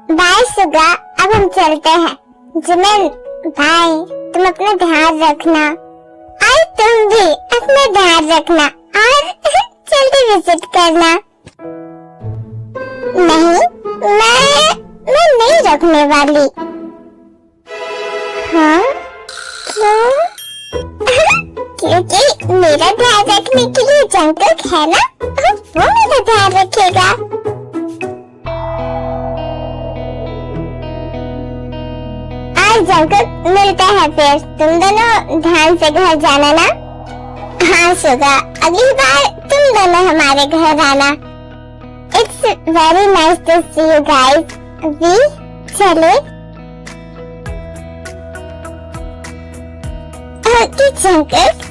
Bye सुगा, अब हम चलते हैं। जिमिन बाय, तुम अपना ध्यान रखना और तुम भी अपना ध्यान रखना और जल्दी विजिट करना। नहीं, मैं नहीं रखने वाली। हाँ, क्यों? क्योंकि मेरा ध्यान रखने के लिए जंगकुक है ना, वो मेरा ध्यान रखेगा। और जंगकुक, मिलते हैं फिर। तुम दोनों ध्यान से घर जाना ना। हाँ सुगा, अगली बार तुम दोनों हमारे घर आना। It's very nice to see you guys. अभी चले? Okay Jungkook.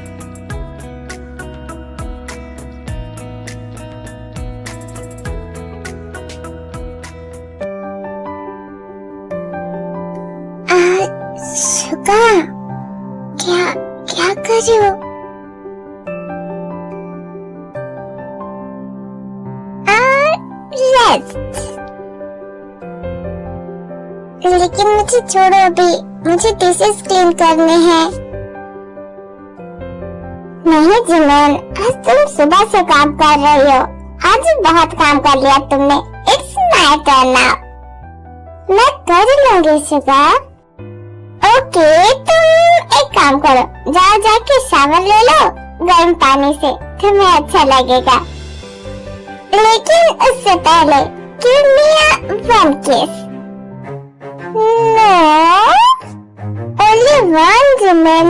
सुगा, क्या कर रही हो? लेकिन मुझे छोड़ो अभी, मुझे डिशेस क्लीन करने हैं। नहीं जिमिन, आज तुम सुबह से काम कर रही हो। आज बहुत काम कर लिया तुमने। It's my turn now. मैं कर लूंगी सुबह। ओके, तुम एक काम करो, जाओ जाके शावर ले लो गर्म पानी से, तुम्हें अच्छा लगेगा। लेकिन उससे पहले गिव मी वन किस। No, only one woman.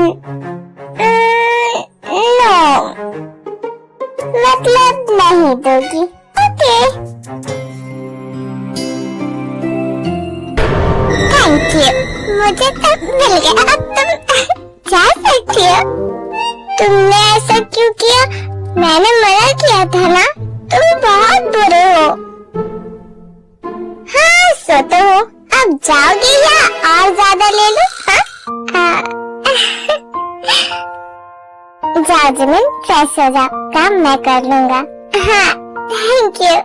No, मतलब नहीं दोगी। ओके, थैंक यू, मुझे तो मिल गया। अब तुम जा सकती हो। तुमने ऐसा क्यों किया? मैंने मना किया था ना, तुम बहुत बुरे हो। हाँ, सो तो हो। अब जाओगे या और ज्यादा ले लो? जाओ जिमिन, फ्रेश हो जाओ, काम मैं कर लूंगा। हाँ, थैंक यू।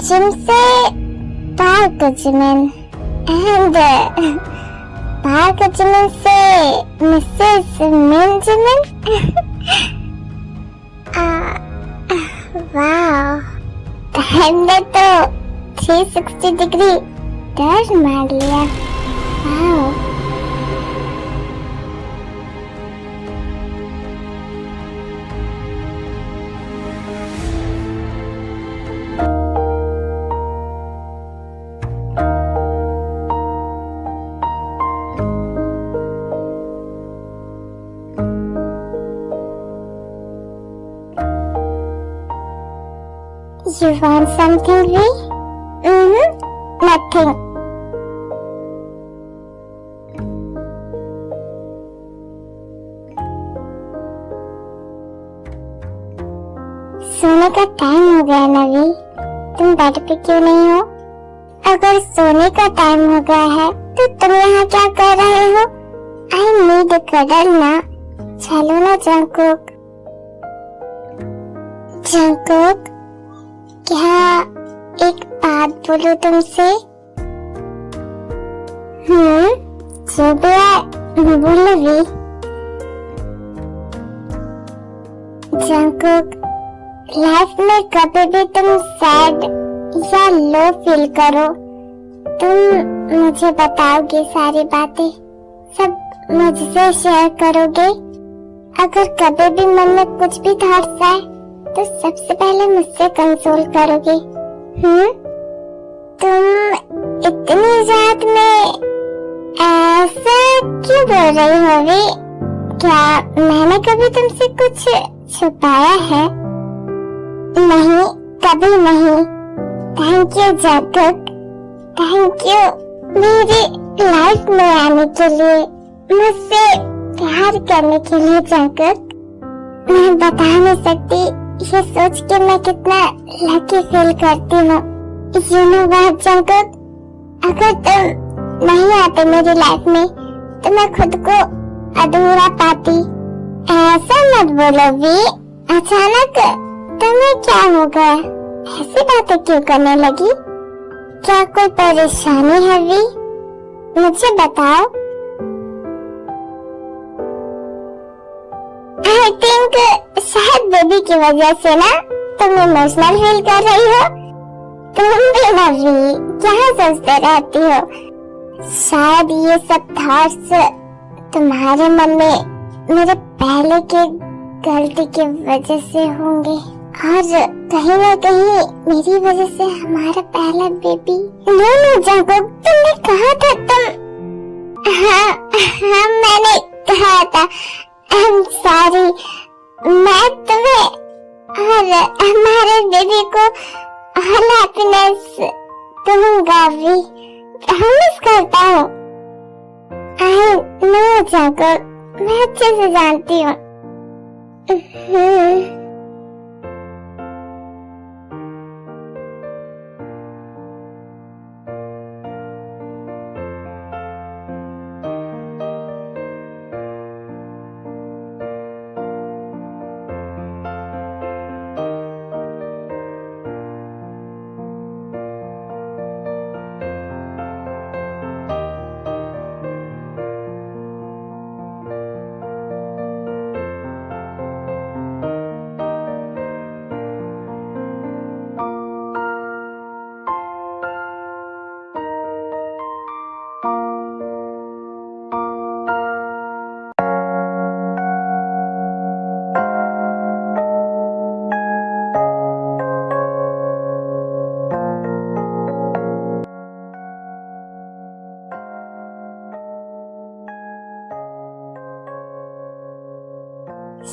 जिम से park Jimin, and park Jimin से मिसेस मिन जिमिन। वाह, टाइम ने तो 360 डिग्री टर्न मार लिया। वाह, you want something, V? Nothing. सोने का टाइम हो गया ना वी, तुम बेड पे क्यों नहीं हो? अगर सोने का टाइम हो गया है तो तुम यहाँ क्या कर रहे हो? I need a cuddle ना। चलो ना जंगकुक। जंगकुक, क्या एक बात बोलूं तुमसे? जो भी है बोलो भी। जंगकुक, लाइफ में कभी भी तुम सैड या लो फील करो, तुम मुझे बताओगे सारी बातें, सब मुझसे शेयर करोगे। अगर कभी भी मन में कुछ भी थॉट्स आए तो सबसे पहले मुझसे कंसोल करोगे? तुम इतनी रात में ऐसा क्यों बोल रही हो अभी? क्या मैंने कभी तुमसे कुछ छुपाया है? नहीं, कभी नहीं। थैंक यू जगत, थैंक यू मेरी लाइफ में आने के लिए, मुझसे प्यार करने के लिए जगत। मैं बता नहीं सकती ये सोच के मैं कितना लकी फील करती हूँ। यू नो व्हाट जगत, अगर तुम नहीं आते मेरी लाइफ में तो मैं खुद को अधूरा पाती। ऐसा मत बोलो वी, अचानक तुम्हें क्या हो गया? ऐसी बातें क्यों करने लगी? क्या कोई परेशानी है वी? मुझे बताओ। आई थिंक शायद बेबी की वजह से ना तुम इमोशनल फील कर रही हो। तुम भी ना वी, क्या सोचते रहती हो? शायद ये सब थॉट्स तुम्हारे मन में मेरे पहले के गलती की वजह से होंगे, और कहीं ना कहीं मेरी वजह से हमारा पहला बेबी। नो जागो, तुमने कहा था तुम। हाँ मैंने कहा था। I am sorry. मैं तुम्हें और हमारे बेबी को ऑल हैप्पीनेस दूंगा भी, प्रॉमिस करता हूँ। आई नो जागो, मैं अच्छे से जानती हूँ।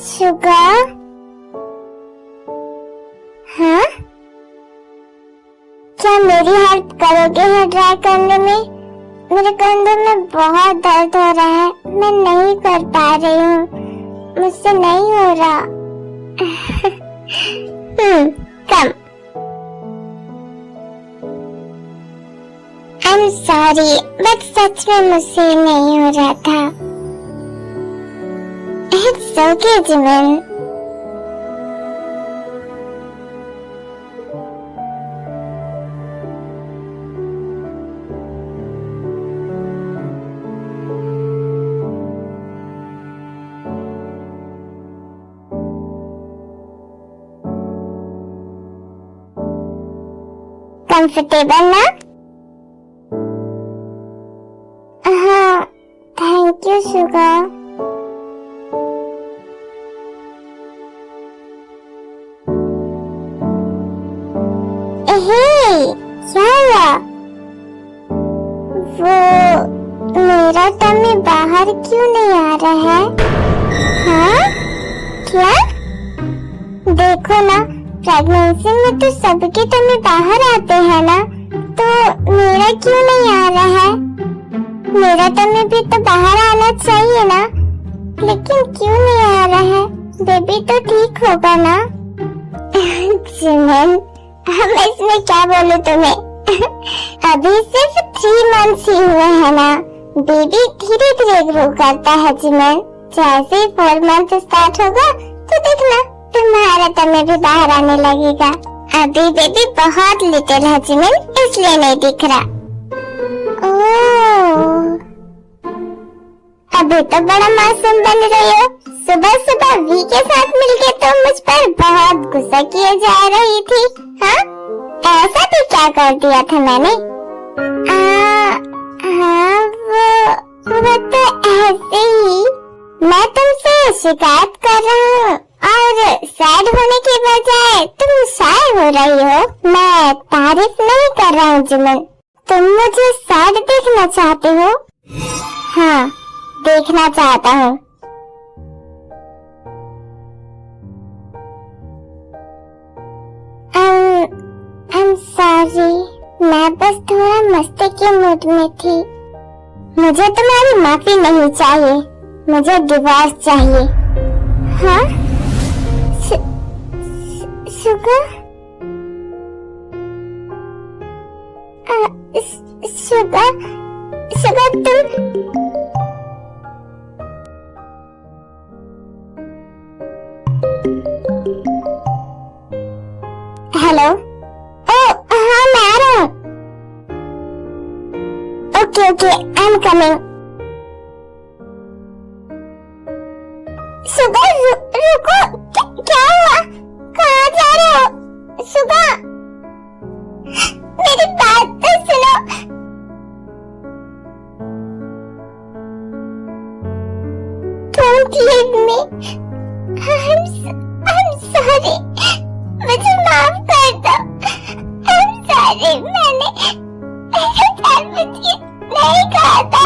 शुगर, हाँ क्या मेरी हेल्प करोगे हेयर ड्राई करने में? मेरे कंधों में बहुत दर्द हो रहा है, मैं नहीं कर पा रही हूँ, मुझसे नहीं हो रहा। कम। आई एम सॉरी, बट सच में मुझसे नहीं हो रहा था। It's okay, Jimin. Comfortable ना? हाँ, thank you, sugar. क्या वो मेरा टमी बाहर क्यों नहीं आ रहा है? हाँ क्या? देखो ना, प्रेगनेंसी में तो सबके टमी बाहर आते हैं ना, तो मेरा क्यों नहीं आ रहा है? मेरा टमी भी तो बाहर आना चाहिए ना, लेकिन क्यों नहीं आ रहा है? बेबी तो ठीक होगा ना? जिमन, अब इसमें क्या बोलूं तुम्हें? अभी सिर्फ 3 मंथ्स ही हुए हैं ना, बेबी धीरे धीरे ग्रो करता है जिमन। जैसे ही 4 मंथ स्टार्ट होगा तो देखना तुम्हारा टमी भी बाहर आने लगेगा। अभी बेबी बहुत लिटिल है जिमन, इसलिए नहीं दिख रहा। ओह, अभी तो बड़ा मासूम बन रही हो। सुबह सुबह वी के साथ मिलके तो मुझ पर बहुत गुस्सा किए जा रही थी। हाँ, ऐसा भी क्या कर दिया था मैंने? हाँ वो तो ऐसे ही। मैं तुमसे शिकायत कर रहा हूँ और सैड होने के बजाय तुम शाय हो रही हो। मैं तारीफ नहीं कर रहा हूँ जिमिन। तुम मुझे सैड देखना चाहते हो? हाँ, देखना चाहता हूँ। I'm sorry, मैं बस थोड़ा मस्ती के मूड में थी। मुझे तुम्हारी माफी नहीं चाहिए, मुझे डिवोर्स चाहिए। हाँ? शुगर? शुगर तुम? हेलो? ओह हाँ, मैं आ रहा हूँ। Okay, I am coming. Sugar रुको, क्या हुआ? कहाँ जा रहे हो? शुगर, मेरी बात तो सुनो। Don't leave me. I'm sorry. मुझे माफ कर दो। I'm sorry, मैंने जानबूझ के नहीं कहा था।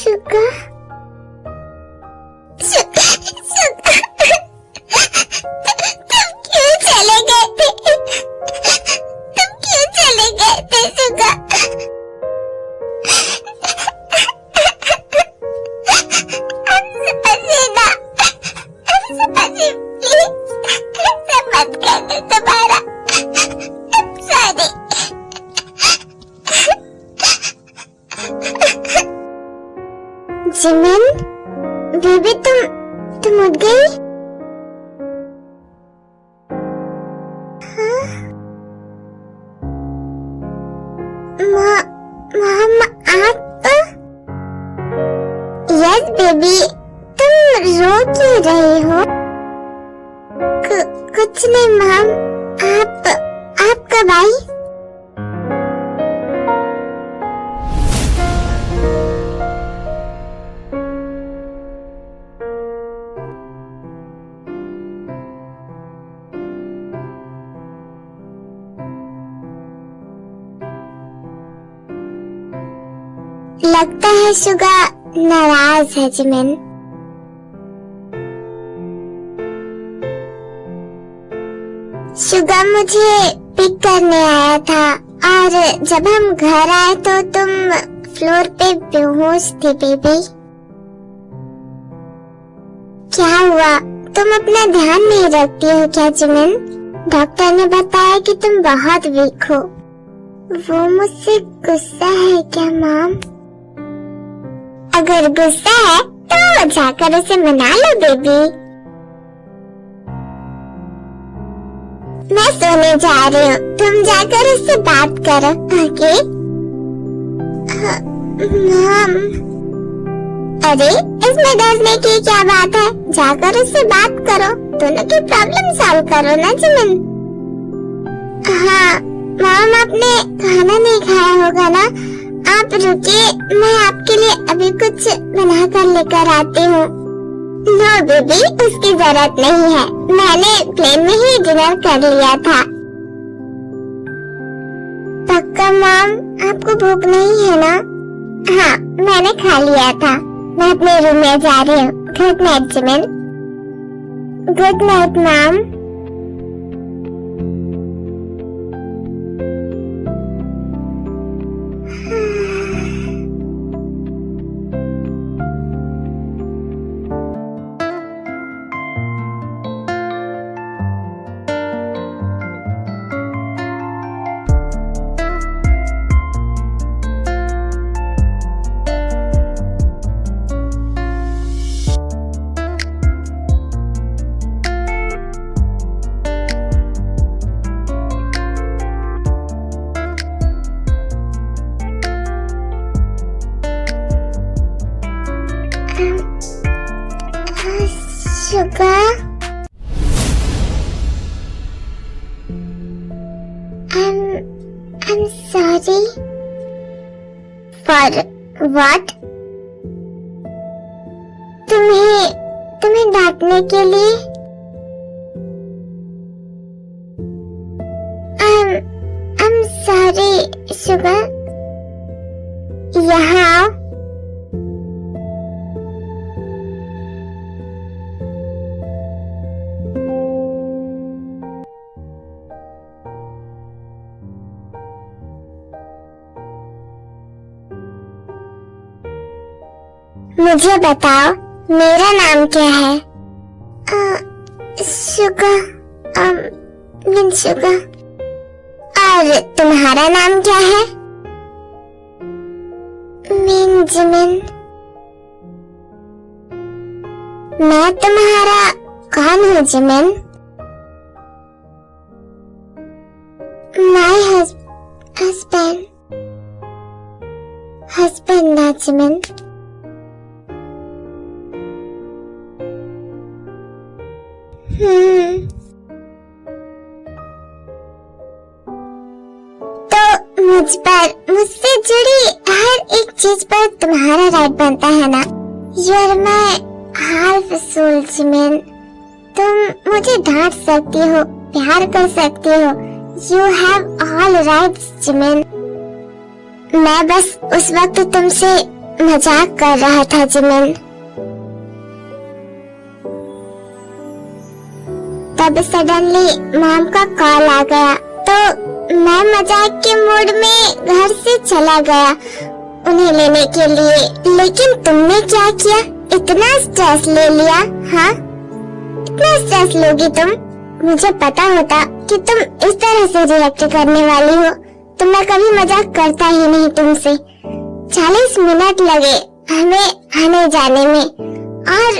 शुगर, तुम क्यों चले गए थे? तुम क्यों चले गए थे शुगर? ऐसा मत करना दोबारा। सॉरी। जिमिन, बेबी तुम उठ गई? हाँ? मॉम आप? यस बेबी, तुम रो क्यों रही हो? कुछ नहीं मॉम, आप कब आई? लगता है शुगर नाराज है जिमिन। शुगर मुझे पिक करने आया था और जब हम घर आए तो तुम फ्लोर पे बेहोश थी बेबी। क्या हुआ? तुम अपना ध्यान नहीं रखती हो क्या जिमिन? डॉक्टर ने बताया कि तुम बहुत वीक हो। वो मुझसे गुस्सा है क्या मॉम? अगर गुस्सा है तो जाकर उसे मना लो बेबी। मैं सोने जा रही हूँ, तुम जाकर उससे बात करो। ओके? मॉम, अरे इसमें डरने की क्या बात है? जाकर उससे बात करो, दोनों की प्रॉब्लम सॉल्व करो ना जिमिन। हाँ मॉम, आपने खाना नहीं खाया होगा ना? आप रुकिए, मैं आपके लिए अभी कुछ बना कर लेकर आती हूँ। नो बेबी, उसकी जरूरत नहीं है, मैंने प्लेन में ही डिनर कर लिया था। पक्का मॉम, आपको भूख नहीं है ना? हाँ, मैंने खा लिया था। मैं अपने रूम में जा रही हूँ। Good night Jimin. Good night ma'am. Sugar, I'm sorry. For what? तुम्हें डांटने के लिए? I'm sorry, Sugar. यहाँ आओ। मुझे बताओ, मेरा नाम क्या है? शुगर, मिन शुगर। और तुम्हारा नाम क्या है? मिन जिमिन। मैं तुम्हारा कौन हूँ जिमिन? माय हस्बैंड ना जिमिन। तो मुझसे जुड़ी हर एक चीज पर तुम्हारा राइट बनता है ना? You are my half soul Jimin. तुम मुझे डांट सकती हो, प्यार कर सकती हो। You have all rights Jimin. मैं बस उस वक्त तुमसे मजाक कर रहा था जिमिन। तब सडनली मॉम का कॉल आ गया, तो मैं मजाक के मूड में घर से चला गया उन्हें लेने के लिए। लेकिन तुमने क्या किया? इतना स्ट्रेस ले लिया। हाँ, इतना स्ट्रेस लोगी तुम? मुझे पता होता कि तुम इस तरह से रिएक्ट करने वाली हो तो मैं कभी मजाक करता ही नहीं तुमसे। 40 मिनट लगे हमें आने जाने में, और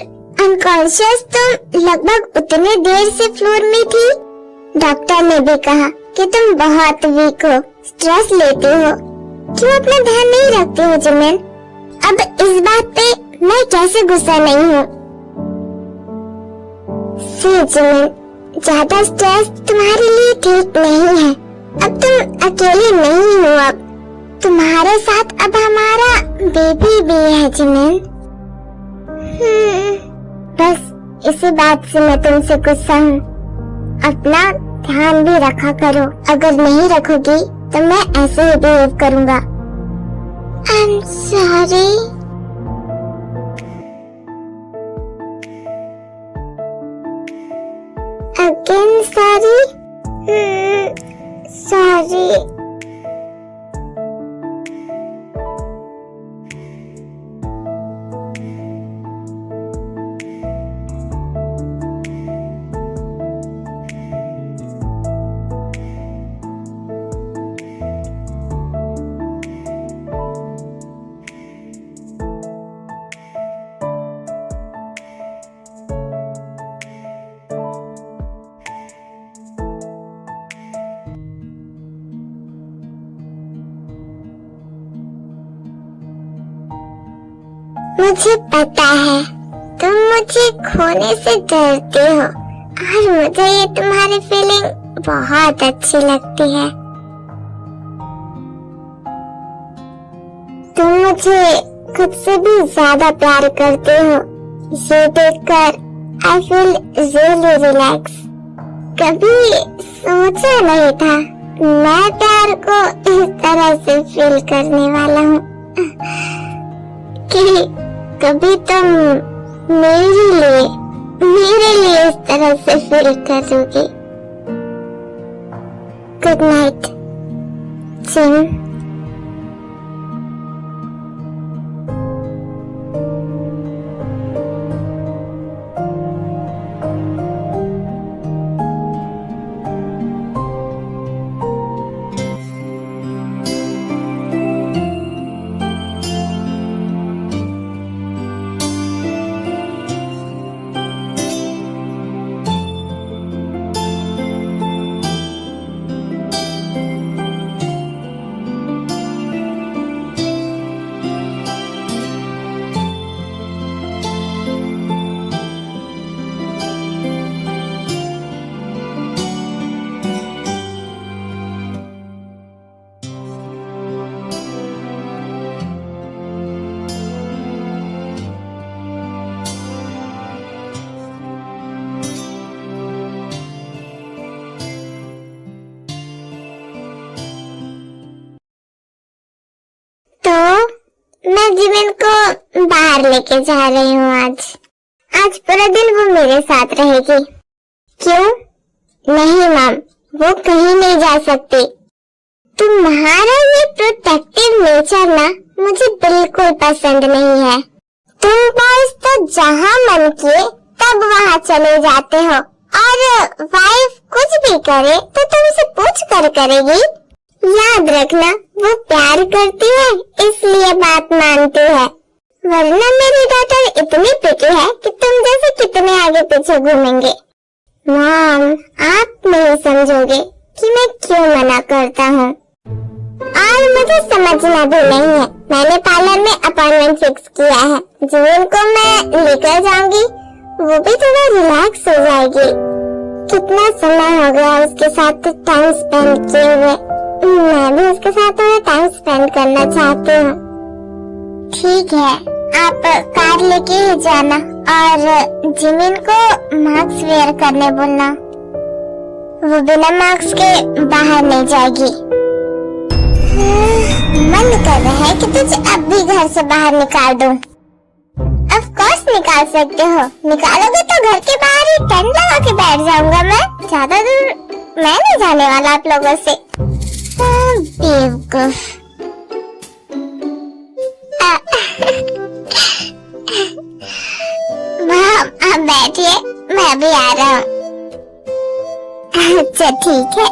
अनकॉन्शियस तुम लगभग उतने देर से फ्लोर में थी। डॉक्टर ने भी कहा कि तुम बहुत वीक हो, स्ट्रेस लेते हो। क्यों अपना ध्यान नहीं रखते हो जिमिन? अब इस बात पे मैं कैसे गुस्सा नहीं हूँ? जिमिन, ज्यादा स्ट्रेस तुम्हारे लिए ठीक नहीं है। अब तुम अकेली नहीं हो। अब तुम्हारे साथ अब हमारा बेबी भी है जिमिन। बस इसी बात से मैं तुमसे गुस्सा हूँ। अपना ध्यान भी रखा करो। अगर नहीं रखोगी तो मैं ऐसे ही बिहेव करूँगा। I'm sorry. Again sorry? Sorry. मुझे पता है तुम मुझे खोने से डरते हो, और मुझे ये तुम्हारी फीलिंग बहुत अच्छी लगती है। तुम मुझे खुद से भी ज्यादा प्यार करते हो। ये देखकर आई फील रियली रिलैक्स। कभी सोचा नहीं था मैं प्यार को इस तरह से फील करने वाला हूँ। कि कभी तुम मेरे लिए इस तरह से फील करोगे। Good night gym. मैं जिमिन को बाहर लेके जा रही हूँ आज पूरा दिन वो मेरे साथ रहेगी। क्यों? नहीं मैम, वो कहीं नहीं जा सकती। तुम्हारा ये प्रोटेक्टिव नेचर ना मुझे बिल्कुल पसंद नहीं है। तुम बॉयज तो जहाँ मन किए तब वहाँ चले जाते हो, और वाइफ कुछ भी करे तो तुमसे पूछ कर करेगी। याद रखना, वो प्यार करती है इसलिए बात मानती है, वरना मेरी डॉटर इतनी पिटी है कि तुम जैसे कितने आगे पीछे घूमेंगे। मॉम, आप नहीं समझोगे कि मैं क्यों मना करता हूँ, और मुझे समझना भी नहीं है। मैंने पार्लर में अपॉइंटमेंट फिक्स किया है। जिमिन को मैं लेकर जाऊंगी, वो भी थोड़ा रिलैक्स हो जाएगी। कितना समय हो गया उसके साथ टाइम स्पेंड किए हुए, मैं भी उसके साथ थोड़ा टाइम स्पेंड करना चाहती हूँ। ठीक है, आप कार लेके ही जाना, और जिमिन को मास्क वेयर करने बोलना। वो बिना मास्क के बाहर नहीं जाएगी। मन कर रहा है कि तुझे अब भी घर से बाहर निकाल दूं। ऑफ कोर्स निकाल सकते हो, निकालोगे तो घर के बाहर ही टेंट लगा के बैठ जाऊंगा मैं। ज्यादा दूर मैं नहीं जाने वाला आप लोगों से। बेवकूफ। आप बैठिए, मैं भी आ रहा हूँ। अच्छा ठीक है।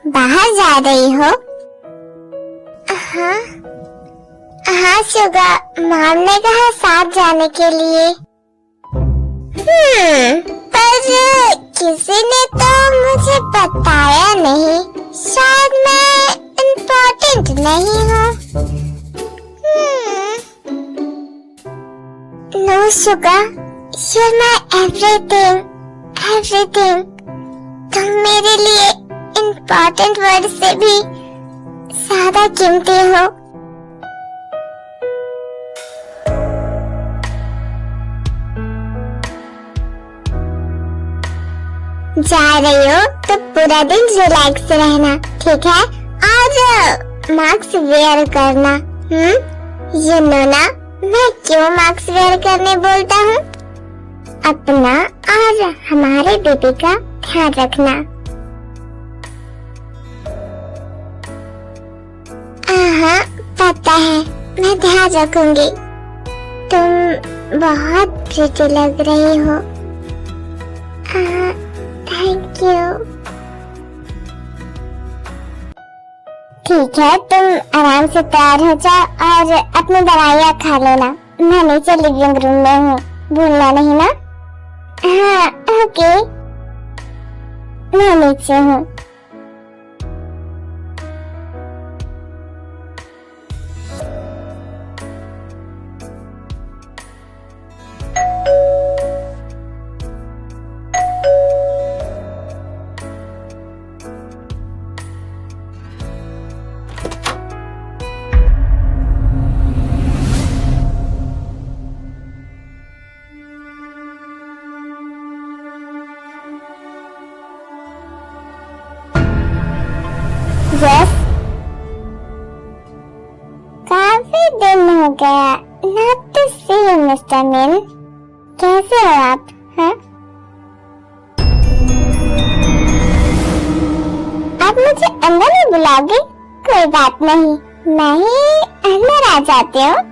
बाहर जा रही हो? हाँ शुगा, मॉम ने कहा साथ जाने के लिए। पर किसी ने तो मुझे बताया नहीं, शायद मैं इम्पोर्टेंट नहीं हूँ। No Suga, you're my everything, everything। तुम मेरे लिए इम्पोर्टेंट वर्ड से भी ज्यादा कीमती हो। जा रही हो तो पूरा दिन रिलैक्स रहना, ठीक है? और मास्क वेयर करना। यू नो ना मैं क्यों मास्क वेयर करने बोलता हूँ? अपना और हमारे बेबी का ध्यान रखना। हाँ पता है, मैं ध्यान रखूंगी। तुम बहुत प्रिटी लग रही हो। Thank you. ठीक है, तुम आराम से तैयार हो जाओ और अपनी दवाइयाँ खा लेना। मैं नीचे लिविंग रूम में हूँ, भूलना नहीं ना। हाँ ओके, मैं नीचे हूँ। गया। Not to see you mister Min. कैसे हो आप? हाँ, आप मुझे अंदर नहीं बुलाओगे? कोई बात नहीं, मैं ही अंदर आ जाती हूँ।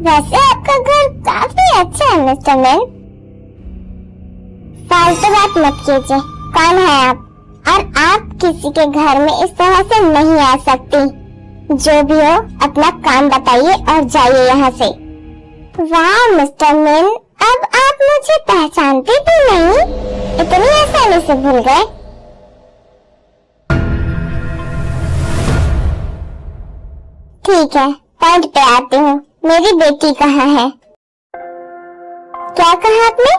वैसे आपका घर काफी अच्छा है मिस्टर मिन। फालतू बात मत कीजिए। कौन है आप? और आप किसी के घर में इस तरह से नहीं आ सकती। जो भी हो अपना काम बताइए और जाइए यहाँ से। वाह मिस्टर मिन, अब आप मुझे पहचानते भी नहीं, इतनी आसानी से भूल गए। ठीक है, पॉइंट पे आती हूँ। मेरी बेटी कहाँ है? क्या कहा आपने?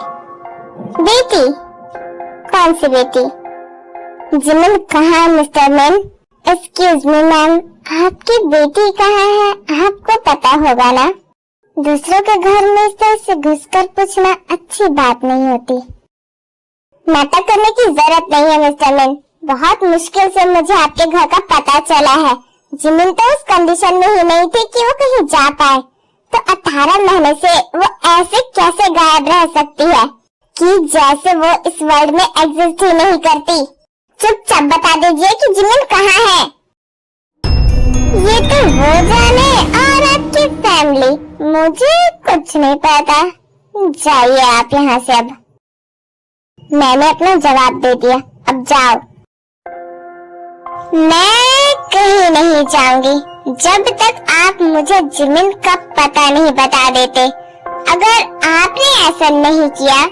बेटी? कौन सी बेटी? जिमिन कहाँ है मिस्टर मिन? एक्सक्यूज मी मैम, आपकी बेटी कहाँ है? आपको पता होगा ना। दूसरों के घर में इस तरह से घुसकर पूछना अच्छी बात नहीं होती। नाटक करने की जरूरत नहीं है मिस्टर मिन। बहुत मुश्किल से मुझे आपके घर का पता चला है। जिमिन तो उस कंडीशन में ही नहीं थी कि वो कहीं जा पाए, तो 18 महीने से वो ऐसे कैसे गायब रह सकती है कि जैसे वो इस वर्ल्ड में एग्जिस्ट ही नहीं करती। चुपचाप बता दीजिए कि जिमिन कहाँ है। ये तो वो जाने और आपकी फैमिली, मुझे कुछ नहीं पता। जाइए आप यहाँ से। अब मैंने अपना जवाब दे दिया, अब जाओ। मैं कहीं नहीं जाऊंगी जब तक आप मुझे जिमिन का पता नहीं बता देते। अगर आपने ऐसा नहीं किया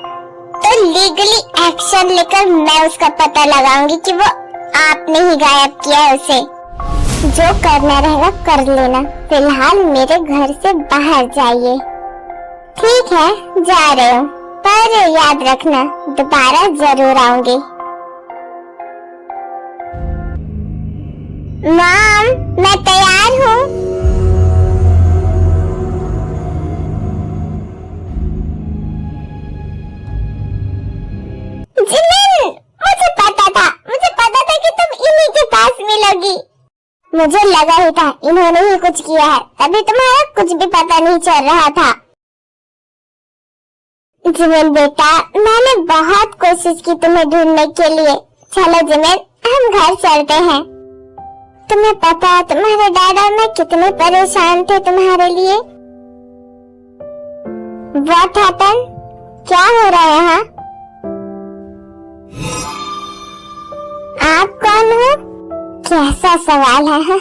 तो लीगली एक्शन लेकर मैं उसका पता लगाऊंगी कि वो आपने ही गायब किया है उसे। जो करना रहेगा कर लेना, फिलहाल मेरे घर से बाहर जाइए। ठीक है, जा रहे हो, पर याद रखना दोबारा जरूर आऊंगी। मॉम, मैं तैयार हूँ। जिमिन, मुझे पता था कि तुम इन्हीं के पास मिलोगी। मुझे लगा ही था इन्होंने ही कुछ किया है, तभी तुम्हारा कुछ भी पता नहीं चल रहा था। जिमिन बेटा, मैंने बहुत कोशिश की तुम्हें ढूंढने के लिए। चलो जिमिन, हम घर चलते हैं। तुम्हें पता है तुम्हारे डैड और मैं कितने परेशान थे तुम्हारे लिए। What happened? क्या हो रहा है यहाँ? आप कौन हो? कैसा सवाल है हाँ?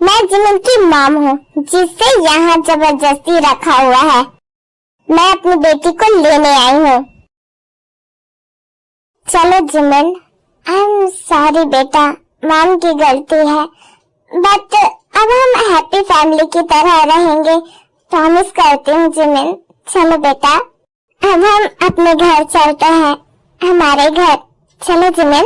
मैं जिमिन की मॉम हूँ, जिसे यहाँ जबरदस्ती रखा हुआ है। मैं अपनी बेटी को लेने आई हूँ। चलो जिमिन, आई एम सॉरी बेटा, मॉम की गलती है, बट अब हम हैप्पी फैमिली की तरह रहेंगे, प्रॉमिस करती हूँ जिमिन। चलो बेटा, अब हम अपने घर चलते हैं, हमारे घर। चलो जिमिन,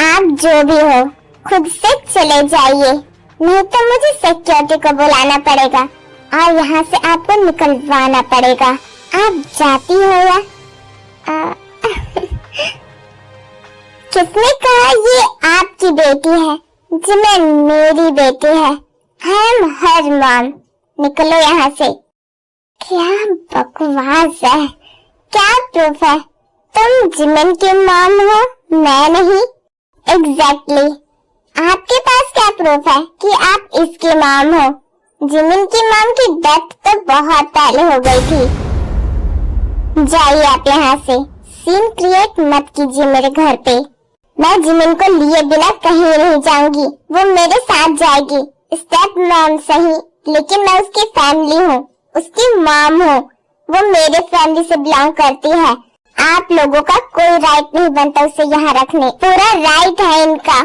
आप जो भी हो खुद से चले जाइए, नहीं तो मुझे सिक्योरिटी को बुलाना पड़ेगा और यहाँ से आपको निकलवाना पड़ेगा। आप जाती हो या? किसने कहा ये आपकी बेटी है? जिमिन मेरी बेटी है। I am her mom. निकलो यहाँ से। क्या बकवास है? क्या प्रूफ है? तुम जिमिन की मॉम हो, मैं नहीं। एग्जैक्टली। आपके पास क्या प्रूफ है कि आप इसकी मॉम हो? जिमिन की मॉम की डेथ तो बहुत पहले हो गई थी। जाइए आप यहाँ से। सीन क्रिएट मत कीजिए मेरे घर पे। मैं जिमिन को लिए बिना कहीं नहीं जाऊंगी, वो मेरे साथ जाएगी। स्टेप मॉम सही, लेकिन मैं उसकी फैमिली हूँ, उसकी मॉम हूँ। वो मेरे फैमिली से बिलोंग करती है। आप लोगों का कोई राइट नहीं बनता उसे यहाँ रखने। पूरा राइट है इनका।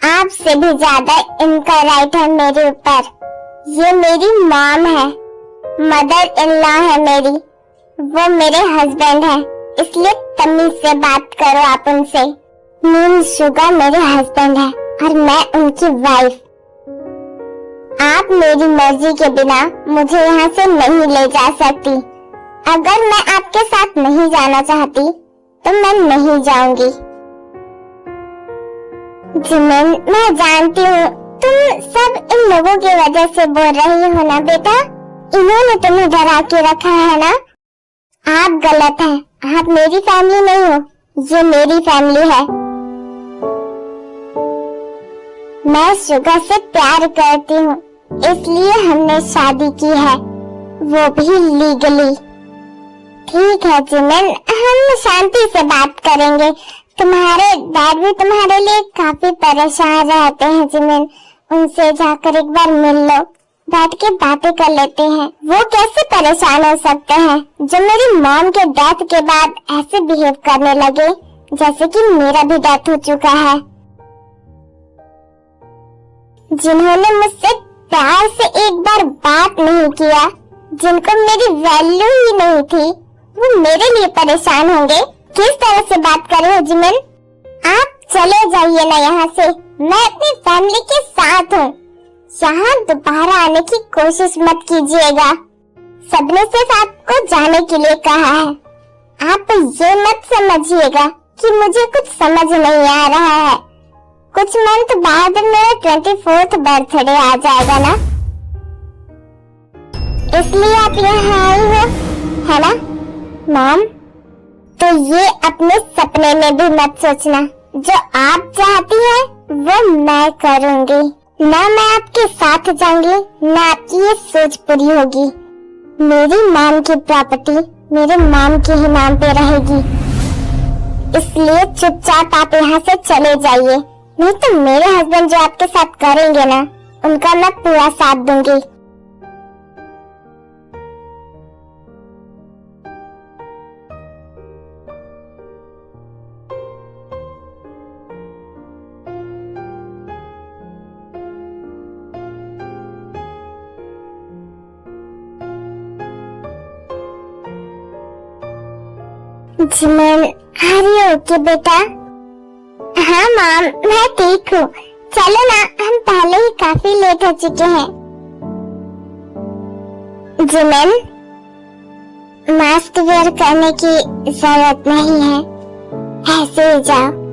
आपसे भी ज्यादा इनका राइट है मेरे ऊपर। ये मेरी मॉम है, मदर इन लॉ है मेरी, वो मेरे हस्बैंड है, इसलिए तमीज से बात करो आप उनसे। मीन शुगर मेरे हस्बैंड है और मैं उनकी वाइफ। आप मेरी मर्जी के बिना मुझे यहाँ से नहीं ले जा सकती। अगर मैं आपके साथ नहीं जाना चाहती तो मैं नहीं जाऊंगी। जिमिन, मैं जानती हूँ तुम सब इन लोगों की वजह से बोल रही हो ना बेटा। इन्होंने तुम्हें डरा के रखा है ना। आप गलत हैं। आप मेरी फैमिली नहीं हो, ये मेरी फैमिली है। मैं शुगर से प्यार करती हूँ, इसलिए हमने शादी की है, वो भी लीगली। ठीक है जिमिन, हम शांति से बात करेंगे। तुम्हारे डैड भी तुम्हारे लिए काफी परेशान रहते हैं जिमिन। उनसे जाकर एक बार मिल लो, बैठ के बातें कर लेते हैं। वो कैसे परेशान हो सकते हैं जो मेरी मॉम के डेथ के बाद ऐसे बिहेव करने लगे जैसे कि मेरा भी डेथ हो चुका है। जिन्होंने मुझसे प्यार से एक बार बात नहीं किया, जिनको मेरी वैल्यू ही नहीं थी, वो मेरे लिए परेशान होंगे। किस तरह से बात कर रहे हो जिमिन? आप चले जाइए ना यहाँ से। मैं अपनी फैमिली के साथ हूँ। यहाँ दोबारा आने की कोशिश मत कीजिएगा। सबने सिर्फ आपको जाने के लिए कहा है। आप ये मत समझिएगा कि मुझे कुछ समझ नहीं आ रहा है। कुछ मंथ बाद मेरा 24th बर्थडे आ जाएगा ना, इसलिए आप यहाँ आई हो, है ना मॉम? तो ये अपने सपने में भी मत सोचना। जो आप चाहती हैं वो मैं करूँगी। ना मैं आपके साथ जाऊंगी, ना आपकी ये सोच पूरी होगी। मेरी मॉम की प्रॉपर्टी मेरे मॉम के ही नाम पे रहेगी, इसलिए चुपचाप आप यहाँ से चले जाइए। नहीं तो मेरे हस्बैंड जो आपके साथ करेंगे ना, उनका मैं पूरा साथ दूंगी। जिमिन, आर यू ओके बेटा? हाँ मॉम, मैं ठीक हूँ। चलो ना, हम पहले ही काफी लेट हो चुके हैं। जिमिन, मास्क वेयर करने की जरूरत नहीं है, ऐसे ही जाओ।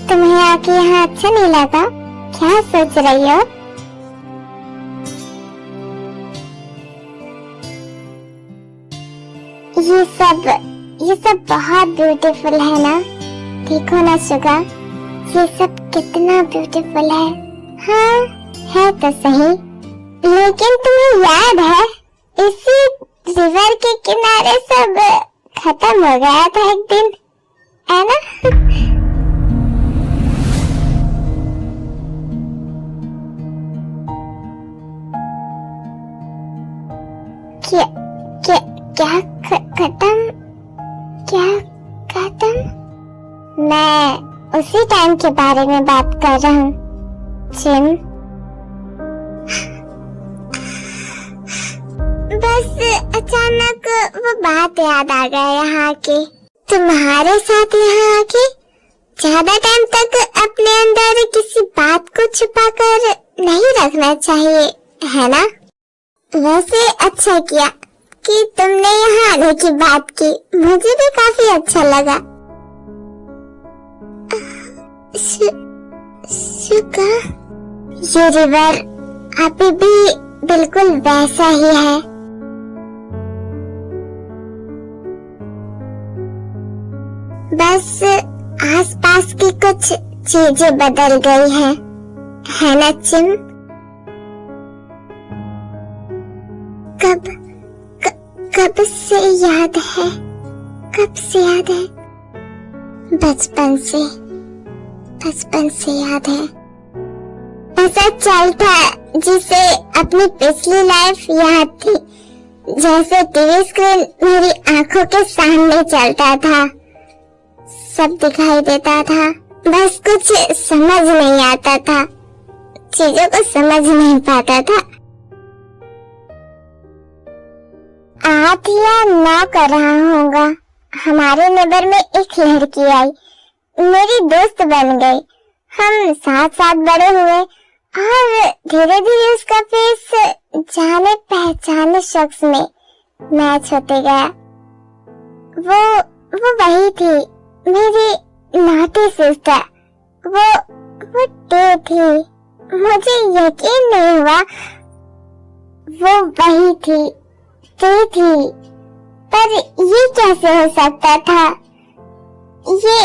तुम्हें आके यहाँ अच्छा नहीं लगा? क्या सोच रही हो? ये सब बहुत ब्यूटीफुल है ना। देखो ना शुगा, ये सब कितना ब्यूटीफुल है। हाँ है तो सही, लेकिन तुम्हें याद है इसी रिवर के किनारे सब खत्म हो गया था एक दिन, है ना? क्या खत्म? मैं उसी टाइम के बारे में बात कर रहा हूँ जिम। बस अचानक वो बात याद आ गया यहाँ के। तुम्हारे साथ यहाँ आके ज्यादा टाइम तक अपने अंदर किसी बात को छुपा कर नहीं रखना चाहिए, है ना? वैसे अच्छा किया कि तुमने यहाँ आने की बात की, मुझे भी काफी अच्छा लगा। शुका, ये रिवर अभी भी बिल्कुल वैसा ही है। बस आसपास की कुछ चीजें बदल गई हैं, है ना चिम? कब से याद है, कब से याद है? बचपन से याद है। ऐसा चलता जिसे अपनी पिछली लाइफ याद थी, जैसे टीवी स्क्रीन मेरी आंखों के सामने चलता था, सब दिखाई देता था, बस कुछ समझ नहीं आता था, चीजों को समझ नहीं पाता था। 8 या 9 कर रहा होगा, हमारे नेबर में एक लड़की आई, मेरी दोस्त बन गई। हम साथ साथ बड़े हुए और धीरे धीरे उसका फेस जाने पहचाने शख्स में मैच होते गया। वो वही थी, मेरी नॉटी सिस्टर। वो टे थी, मुझे यकीन नहीं हुआ वो वही थी, टे थी। पर ये कैसे हो सकता था? ये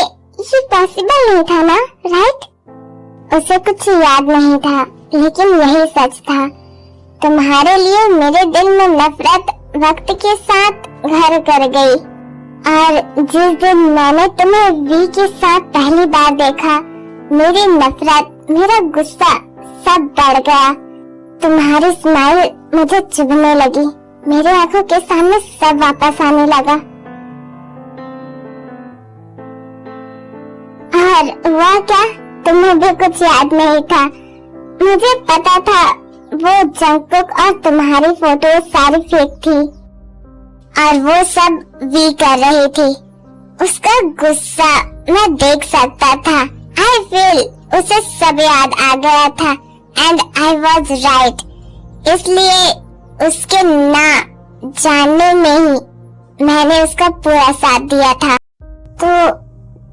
पॉसिबल नहीं था ना, राइट? उसे कुछ याद नहीं था, लेकिन यही सच था। तुम्हारे लिए मेरे दिल में नफरत वक्त के साथ घर कर गई, और जिस दिन मैंने तुम्हें वी के साथ पहली बार देखा, मेरी नफरत, मेरा गुस्सा सब बढ़ गया। तुम्हारी स्माइल मुझे चुभने लगी, मेरे आंखों के सामने सब वापस आने लगा। और हुआ क्या, तुम्हें भी कुछ याद नहीं था। मुझे पता था वो जंगकुक और तुम्हारी फोटो सारी फेक थी, और वो सब वी कर रही थी। उसका गुस्सा मैं देख सकता था। आई फील उसे सब याद आ गया था, एंड आई वॉज राइट। इसलिए उसके ना जानने में ही मैंने उसका पूरा साथ दिया था। तो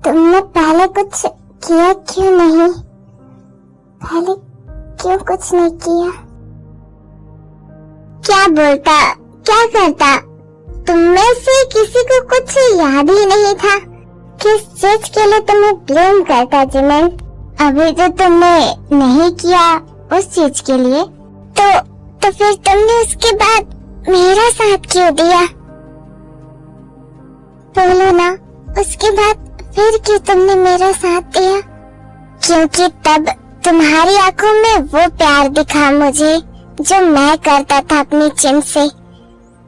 तुमने पहले कुछ किया क्यों नहीं? पहले क्यों कुछ नहीं किया? क्या बोलता, क्या करता? तुम में से किसी को कुछ याद ही नहीं था। किस चीज के लिए तुम्हें ब्लेम करता जिमिन? अभी तो तुमने नहीं किया उस चीज के लिए, तो फिर तुमने उसके बाद मेरा साथ क्यों दिया? बोलो ना, उसके बाद फिर क्यों तुमने मेरा साथ दिया? क्योंकि तब तुम्हारी आंखों में वो प्यार दिखा मुझे, जो मैं करता था अपनी चिम से।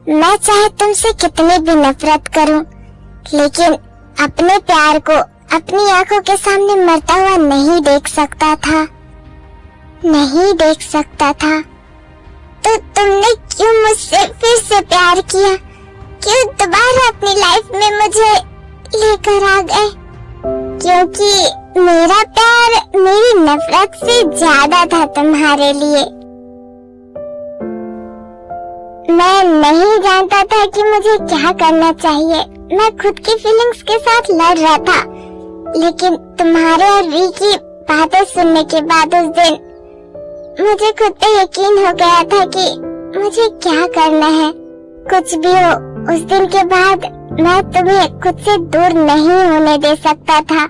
मैं चाहे तुमसे कितनी भी नफरत करूं, लेकिन अपने प्यार को अपनी आंखों के सामने मरता हुआ नहीं देख सकता था, नहीं देख सकता था। तो तुमने क्यों मुझसे फिर से प्यार किया? क्यों दोबारा अपनी लाइफ में मुझे लेकर आ गए? क्योंकि मेरा प्यार मेरी नफरत से ज्यादा था तुम्हारे लिए। मैं नहीं जानता था कि मुझे क्या करना चाहिए। मैं खुद की फीलिंग्स के साथ लड़ रहा था, लेकिन तुम्हारे और वी की बातें सुनने के बाद उस दिन मुझे खुद पे यकीन हो गया था कि मुझे क्या करना है। कुछ भी हो, उस दिन के बाद मैं तुम्हें खुद से दूर नहीं होने दे सकता था।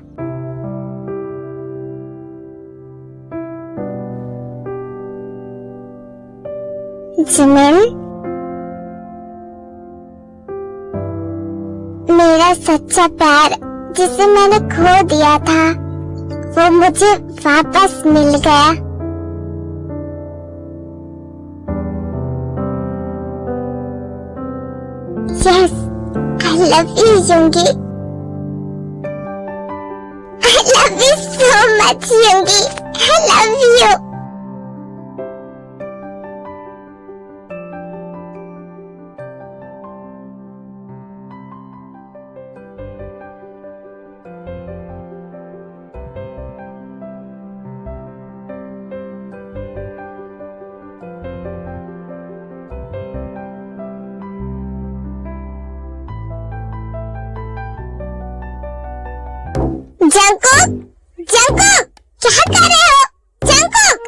जिमिन, मेरा सच्चा प्यार जिसे मैंने खो दिया था, वो मुझे वापस मिल गया। Yes, I love you, Yoongi. I love you so much, Yoongi. I love you. Jungkook, Jungkook, क्या कर रहे हो? जंगकुक!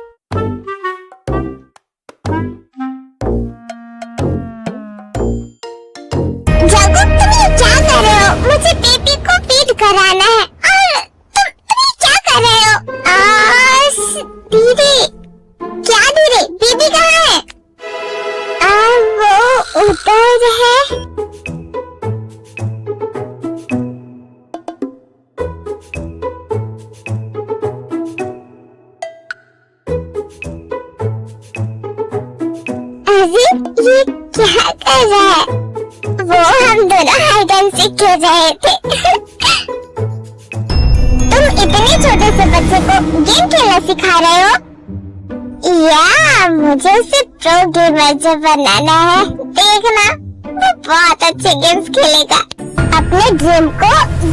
जंगकुक, तुम ये क्या कर रहे हो? मुझे बेबी को फीड कराना है, और तुम ये क्या कर रहे हो? दीदी, दीदी कहाँ है? वो उधर है। अरे ये क्या कर रहा है? वो हम दोनों हाइड एंड सीक खेल रहे थे। तुम इतने छोटे से बच्चे को गेम खेलना सिखा रहे हो? या मुझे उसे प्रो गेमर जो बनाना है। देखना वो बहुत अच्छे गेम्स खेलेगा। अपने ड्रीम को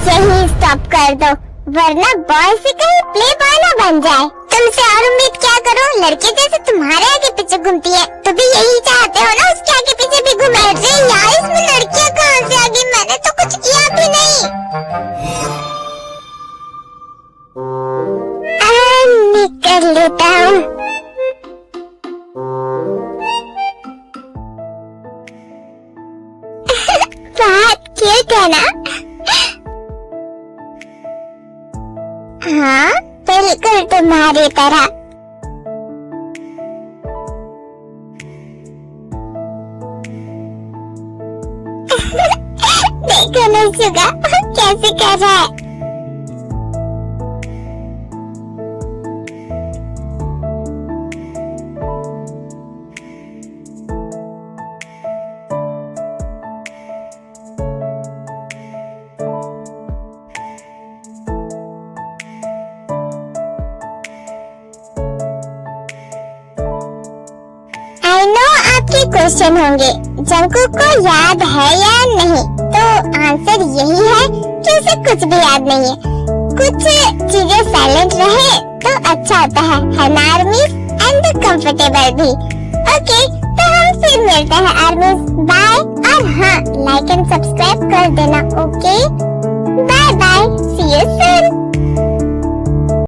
यही स्टॉप कर दो, वरना बॉय से कहीं प्ले बॉय ना बन जाए। तुमसे और उम्मीद क्या करो, लड़के जैसे तुम्हारे आगे पीछे घूमती है तो भी यही चाहते हो ना उसके आगे पीछे भी घूमे। अरे यार इसमें लड़कियां कहाँ से आ गई, मैंने तो कुछ किया भी नहीं। निकल लेता हूँ। बहुत क्यूट है ना? हाँ बिल्कुल तुम्हारी तरह। देखो ना सुगा कैसे कर रहा है। आपके क्वेश्चन होंगे जंगकुक को याद है या नहीं, तो आंसर यही है कि उसे कुछ भी याद नहीं है। कुछ चीजें साइलेंट रहे तो अच्छा होता है आर्मीज एंड कंफर्टेबल भी। ओके तो हम फिर मिलते हैं आर्मीज, बाय। और हाँ लाइक एंड सब्सक्राइब कर देना। Okay bye bye, see you soon.